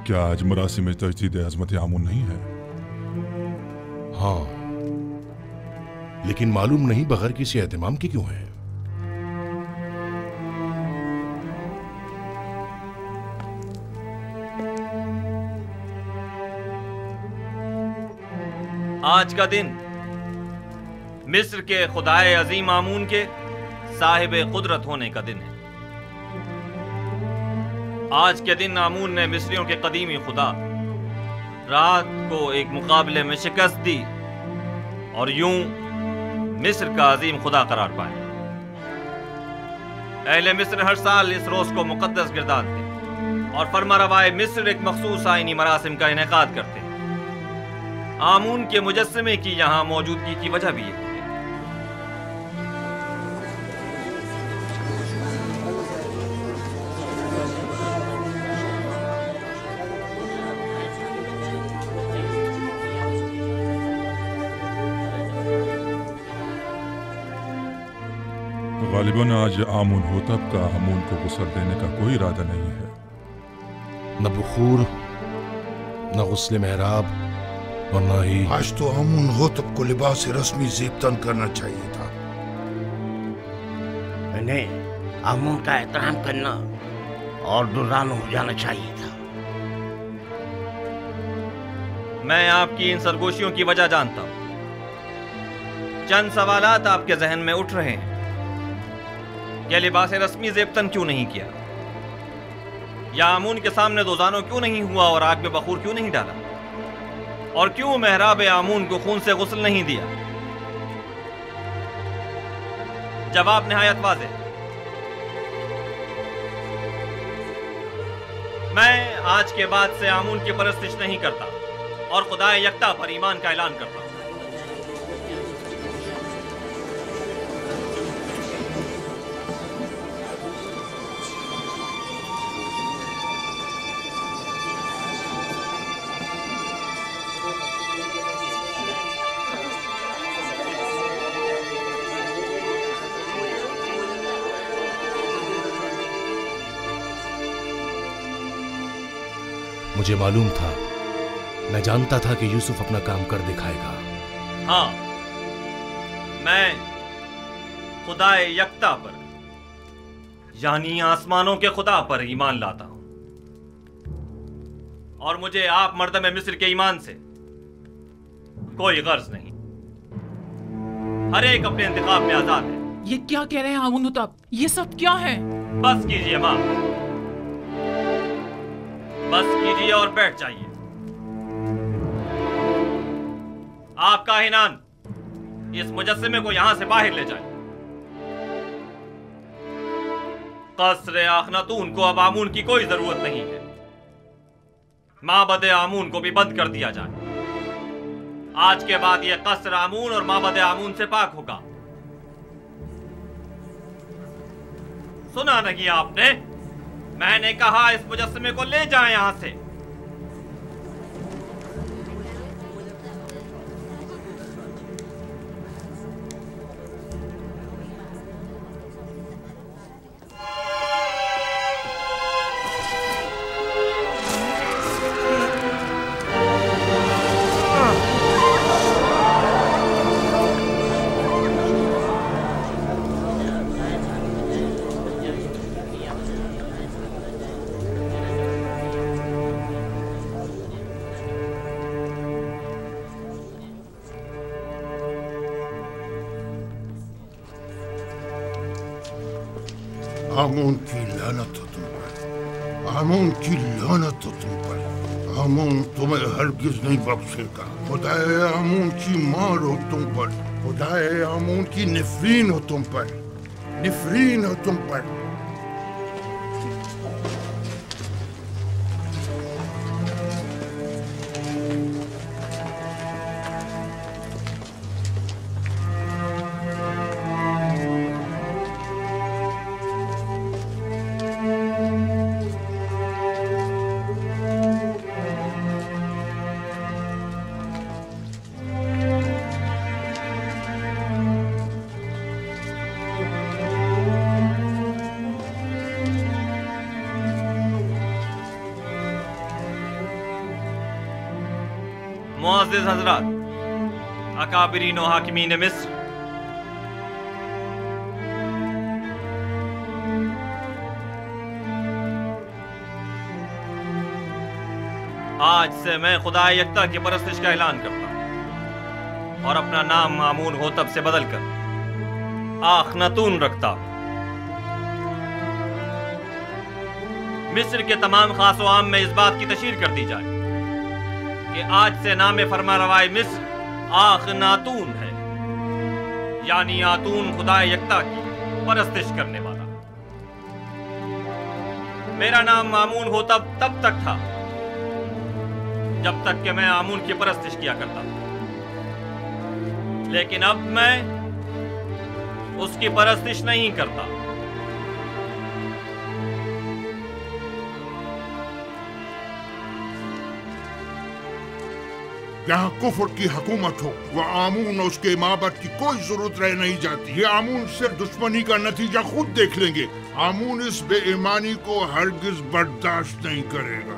क्या आज मरासिम में तजदीद अज़मत आमून नहीं है? हाँ, लेकिन मालूम नहीं बगैर किसी एहतमाम के क्यों है। आज का दिन मिस्र के खुदाए अजीम आमून के साहिब कुदरत होने का दिन है। आज के दिन आमून ने मिस्रियों के कदीमी खुदा रात को एक मुकाबले में शिकस्त दी और यूं मिस्र का अजीम खुदा करार पाया। अहले मिस्र हर साल इस रोज को मुकद्दस गिरदानते और फरमारवाए मिस्र एक मखसूस आईनी मरासिम का इनेकाद करते। आमून के मुजस्समे की यहां मौजूदगी की वजह भी है। गालिबन आज आमून होतब का हमून को गुस्ल देने का कोई इरादा नहीं है। न बुखूर, न गुस्ले मेहराब और न ही आज तो आमून होतब को लिबास रस्मी ज़ेबतन करना चाहिए था। इन्हें आमून का एहतराम करना और दुर्रानो हो जाना चाहिए था। मैं आपकी इन सरगोशियों की वजह जानता हूं। चंद सवालात आपके जहन में उठ रहे हैं। क्या लिबास रस्मी ज़ेबतन क्यों नहीं किया, या आमून के सामने दोजानो क्यों नहीं हुआ और आग में बखूर क्यों नहीं डाला, और क्यों मेहराब आमून को खून से गुस्ल नहीं दिया? जवाब निहायत वाज़ेह। मैं आज के बाद से आमून की परस्तिश नहीं करता और खुदाए यकता पर ईमान का ऐलान करता हूं। मुझे मालूम था, मैं जानता था कि यूसुफ अपना काम कर दिखाएगा। हाँ, मैं खुदाए यकता पर यानी आसमानों के खुदा पर ईमान लाता हूं और मुझे आप मर्दम मिस्र के ईमान से कोई गर्ज नहीं। हर एक अपने इंतखाब में आजाद है। ये क्या कह रहे हैं आमून होतब? ये सब क्या है? बस कीजिए मां, बस कीजिए और बैठ जाइए। आप काहिनान इस मुजस्समे को यहां से बाहर ले जाए। कसरे आखनातून को अब आमून की कोई जरूरत नहीं है। माबद आमून को भी बंद कर दिया जाए। आज के बाद यह कसर आमून और माबद आमून से पाक होगा। सुना नहीं आपने? मैंने कहा इस मुजस्समे को ले जाएं यहां से। आमून की लानत हो तुम पर, आमून की लानत हो तुम पर। आमून तुम्हें हरगिज नहीं बख्शेगा। खुदाए आमून की मार हो तुम पर, खुदाए आमून की निफरीन हो तुम पर, निफरीन हो तुम पर। मुअज़्ज़िज़ हज़रात, अकाबिरीन व हाकिमीन मिस्र, आज से मैं खुदा यकता की परस्तिश का ऐलान करता हूं और अपना नाम मामून होतब से बदलकर आखनतून रखता हूं। मिस्र के तमाम खास व आम में इस बात की तशहीर कर दी जाए कि आज से नाम फरमारवाए मिस्र आखनातून है, यानी आतून खुदा यकता की परस्तिश करने वाला। मेरा नाम मामून होतब तब तक था जब तक कि मैं आमून की परस्तिश किया करता था, लेकिन अब मैं उसकी परस्तिश नहीं करता। यहाँ कुफर की हुकूमत हो, वह आमून और उसके माबद की कोई जरूरत रह नहीं जाती। ये आमून सिर्फ दुश्मनी का नतीजा खुद देख लेंगे। आमून इस बेईमानी को हरगिज बर्दाश्त नहीं करेगा।